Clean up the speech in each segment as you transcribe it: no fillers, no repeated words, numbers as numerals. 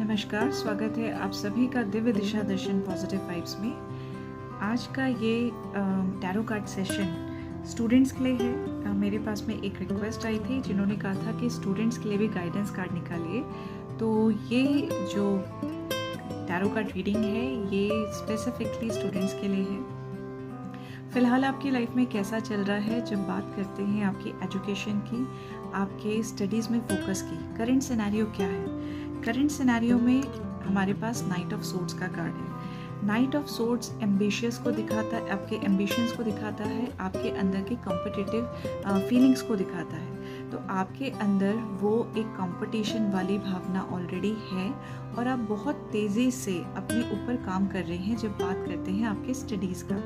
नमस्कार, स्वागत है आप सभी का दिव्य दिशा दर्शन पॉजिटिव वाइब्स में। आज का ये टैरो कार्ड सेशन स्टूडेंट्स के लिए है। मेरे पास में एक रिक्वेस्ट आई थी जिन्होंने कहा था कि स्टूडेंट्स के लिए भी गाइडेंस कार्ड निकालिए। तो ये जो टैरो कार्ड रीडिंग है ये स्पेसिफिकली स्टूडेंट्स के लिए है। फ़िलहाल आपकी लाइफ में कैसा चल रहा है, जब बात करते हैं आपकी एजुकेशन की, आपके स्टडीज़ में फोकस की, करंट सिनेरियो क्या है। करंट सिनेरियो में हमारे पास नाइट ऑफ सोर्ड्स का कार्ड है। नाइट ऑफ सोर्ड्स एम्बिशियस को दिखाता है, आपके एम्बिशंस को दिखाता है, आपके अंदर की कॉम्पिटिटिव फीलिंग्स को दिखाता है। तो आपके अंदर वो एक कंपटीशन वाली भावना ऑलरेडी है और आप बहुत तेज़ी से अपने ऊपर काम कर रहे हैं जब बात करते हैं आपके स्टडीज़ का।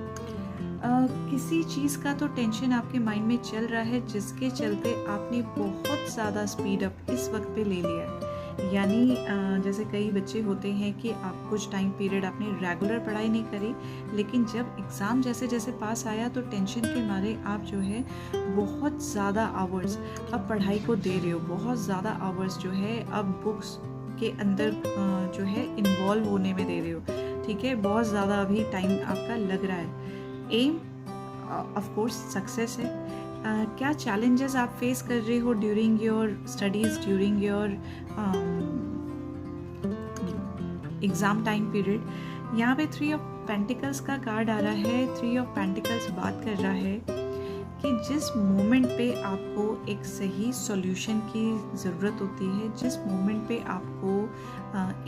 किसी चीज़ का तो टेंशन आपके माइंड में चल रहा है जिसके चलते आपने बहुत ज़्यादा स्पीड अप इस वक्त पे ले लिया है। यानी जैसे कई बच्चे होते हैं कि आप कुछ टाइम पीरियड आपने रेगुलर पढ़ाई नहीं करी, लेकिन जब एग्ज़ाम जैसे जैसे पास आया तो टेंशन के मारे आप जो है बहुत ज़्यादा आवर्स अब पढ़ाई को दे रहे हो, बहुत ज़्यादा आवर्स जो है अब बुक्स के अंदर जो है इन्वॉल्व होने में दे रहे हो। ठीक है, बहुत ज़्यादा अभी टाइम आपका लग रहा है। एम ऑफ कोर्स सक्सेस है। क्या चैलेंजेस आप फेस कर रहे हो during your studies, during your exam time period. यहाँ पे 3 ऑफ पेंटिकल्स का कार्ड आ रहा है। 3 ऑफ पेंटिकल्स बात कर रहा है कि जिस मोमेंट पे आपको एक सही सॉल्यूशन की ज़रूरत होती है, जिस मोमेंट पे आपको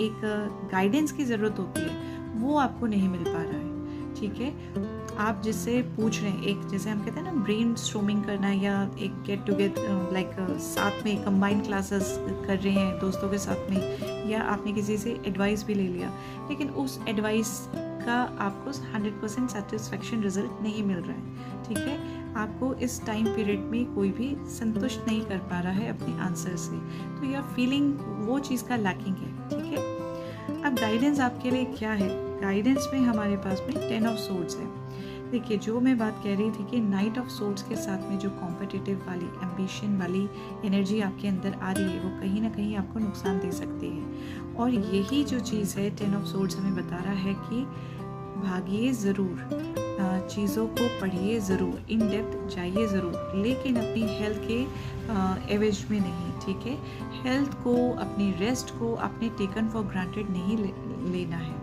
एक गाइडेंस की ज़रूरत होती है, वो आपको नहीं मिल पा रहा है। ठीक है, आप जिससे पूछ रहे हैं, एक जैसे हम कहते हैं ना ब्रेन स्ट्रोमिंग करना, या एक गेट टुगेदर लाइक साथ में कंबाइंड क्लासेस कर रहे हैं दोस्तों के साथ में, या आपने किसी से एडवाइस भी ले लिया, लेकिन उस एडवाइस का आपको 100% सेटिस्फेक्शन रिजल्ट नहीं मिल रहा है। ठीक है, आपको इस टाइम पीरियड में कोई भी संतुष्ट नहीं कर पा रहा है अपने आंसर से, तो यह फीलिंग वो चीज़ का लैकिंग है। ठीक है, अब गाइडेंस आपके लिए क्या है। गाइडेंस में हमारे पास में 10 ऑफ सोर्ड्स है। देखिए, जो मैं बात कह रही थी कि नाइट ऑफ सोर्ड्स के साथ में जो कॉम्पिटिटिव वाली, एम्बिशन वाली एनर्जी आपके अंदर आ रही है, वो कहीं ना कहीं आपको नुकसान दे सकती है। और यही जो चीज़ है 10 ऑफ सोर्ड्स हमें बता रहा है कि भागिए ज़रूर, चीज़ों को पढ़िए ज़रूर, इन डेप्थ जाइए ज़रूर, लेकिन अपनी हेल्थ के एवज में नहीं। ठीक है, हेल्थ को, अपनी रेस्ट को आपने टेकन फॉर ग्रांटेड नहीं लेना है।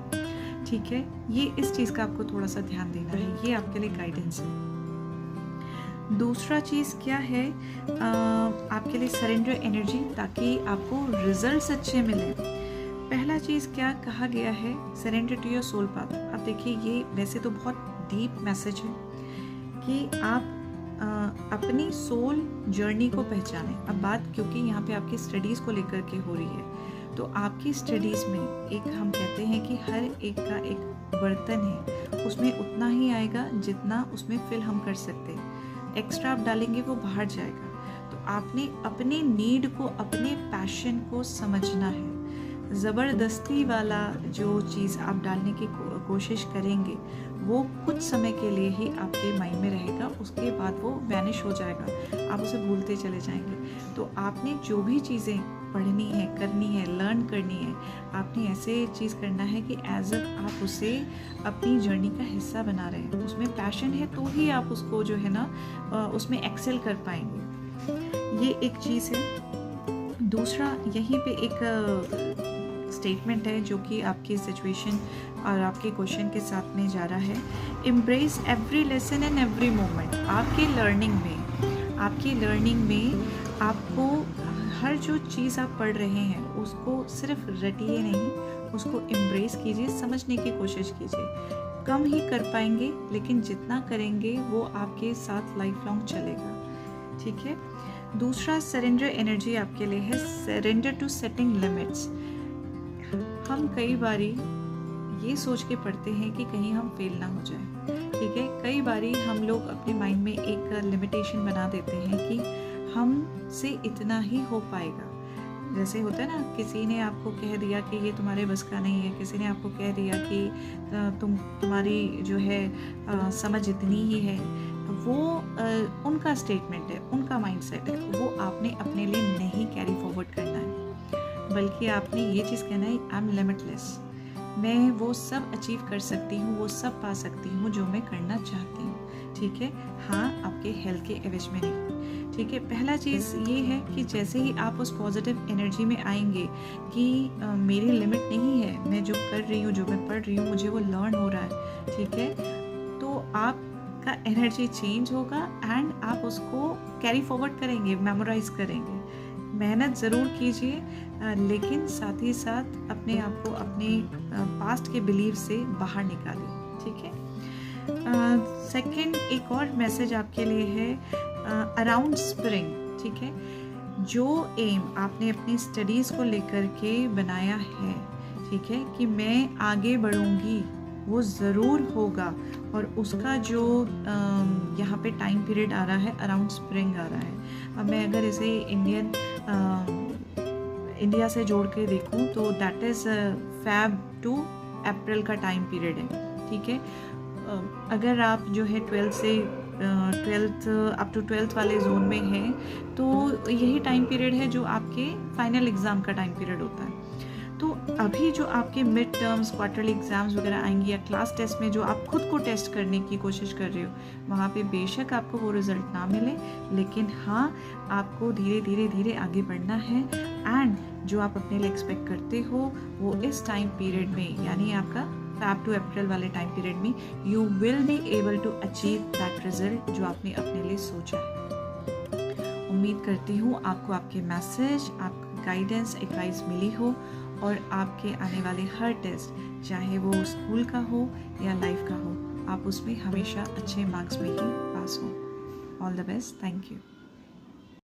ठीक है, ये इस चीज़ का आपको थोड़ा सा ध्यान देना है, ये आपके लिए गाइडेंस है। दूसरा चीज़ क्या है, आपके लिए सरेंडर एनर्जी, ताकि आपको रिजल्ट्स अच्छे मिले। पहला चीज़ क्या कहा गया है, surrender to your soul path. अब देखिए, ये वैसे तो बहुत डीप मैसेज है कि आप अपनी सोल जर्नी को पहचानें। अब बात क्योंकि यहाँ पे आपकी स्टडीज़ को लेकर के हो रही है, तो आपकी स्टडीज़ में एक, हम कहते हैं कि हर एक का एक बर्तन है, उसमें उतना ही आएगा जितना उसमें फिल हम कर सकते हैं। एक्स्ट्रा आप डालेंगे वो बाहर जाएगा। तो आपने अपने नीड को, अपने पैशन को समझना है। ज़बरदस्ती वाला जो चीज़ आप डालने की कोशिश करेंगे वो कुछ समय के लिए ही आपके माइंड में रहेगा, उसके बाद वो वैनिश हो जाएगा, आप उसे भूलते चले जाएंगे। तो आपने जो भी चीज़ें पढ़नी है, करनी है, लर्न करनी है, आपने ऐसे चीज़ करना है कि एज आप उसे अपनी जर्नी का हिस्सा बना रहे हैं। उसमें पैशन है तो ही आप उसको जो है ना उसमें एक्सेल कर पाएंगे। ये एक चीज़ है। दूसरा, यहीं पे एक स्टेटमेंट है जो कि आपकी सिचुएशन और आपके क्वेश्चन के साथ में जा रहा है। Embrace every lesson and every moment. आपके लर्निंग में आपको हर जो चीज़ आप पढ़ रहे हैं उसको सिर्फ रटिए नहीं, उसको एम्ब्रेस कीजिए, समझने की कोशिश कीजिए। कम ही कर पाएंगे, लेकिन जितना करेंगे वो आपके साथ लाइफ लॉन्ग चलेगा। ठीक है, दूसरा सरेंडर एनर्जी आपके लिए है, सरेंडर टू सेटिंग लिमिट्स। हम कई बारी ये सोच के पढ़ते हैं कि कहीं हम फेल ना हो जाए। ठीक है, कई बारी हम लोग अपने माइंड में एक लिमिटेशन बना देते हैं कि हमसे इतना ही हो पाएगा। जैसे होता है ना, किसी ने आपको कह दिया कि ये तुम्हारे बस का नहीं है, किसी ने आपको कह दिया कि तुम्हारी जो है समझ इतनी ही है। वो उनका स्टेटमेंट है, उनका माइंडसेट है, वो आपने अपने लिए नहीं कैरी फॉरवर्ड करना है। बल्कि आपने ये चीज़ कहना है आई एम लिमिटलेस, मैं वो सब अचीव कर सकती हूँ, वो सब पा सकती हूँ जो मैं करना चाहती हूँ। ठीक है, हाँ आपके हेल्थ के एवज में नहीं। ठीक है, पहला चीज़ ये है कि जैसे ही आप उस पॉजिटिव एनर्जी में आएंगे कि मेरी लिमिट नहीं है, मैं जो कर रही हूँ, जो मैं पढ़ रही हूँ, मुझे वो लर्न हो रहा है। ठीक है, तो आपका एनर्जी चेंज होगा एंड आप उसको कैरी फॉरवर्ड करेंगे, मेमोराइज करेंगे। मेहनत ज़रूर कीजिए, लेकिन साथ ही साथ अपने आप को अपने पास्ट के बिलीव से बाहर निकालिए। ठीक है, सेकंड एक और मैसेज आपके लिए है अराउंड स्प्रिंग। ठीक है, जो एम आपने अपनी स्टडीज़ को लेकर के बनाया है, ठीक है, कि मैं आगे बढ़ूंगी, वो ज़रूर होगा। और उसका जो यहाँ पे टाइम पीरियड आ रहा है अराउंड स्प्रिंग आ रहा है। अब मैं अगर इसे इंडिया से जोड़ के देखूँ तो दैट इज़ Feb to अप्रैल का टाइम पीरियड है। ठीक है, अगर आप जो है 12th से 12th अप टू 12th वाले जोन में हैं तो यही टाइम पीरियड है जो आपके फाइनल एग्ज़ाम का टाइम पीरियड होता है। तो अभी जो आपके मिड टर्म्स, क्वार्टरली एग्जाम्स वगैरह आएंगी या क्लास टेस्ट में जो आप खुद को टेस्ट करने की कोशिश कर रहे हो, वहाँ पे बेशक आपको वो रिज़ल्ट ना मिले, लेकिन हाँ आपको धीरे धीरे धीरे आगे बढ़ना है। एंड जो आप अपने लिए एक्सपेक्ट करते हो वो इस टाइम पीरियड में, यानी आपका Feb to अप्रैल वाले टाइम पीरियड में, you will be able to achieve that result जो आपने अपने लिए सोचा है। उम्मीद करती हूँ आपको आपके मैसेज, आपका गाइडेंस, एडवाइस मिली हो और आपके आने वाले हर टेस्ट, चाहे वो स्कूल का हो या लाइफ का हो, आप उसमें हमेशा अच्छे मार्क्स में ही पास हो। All the best, thank you.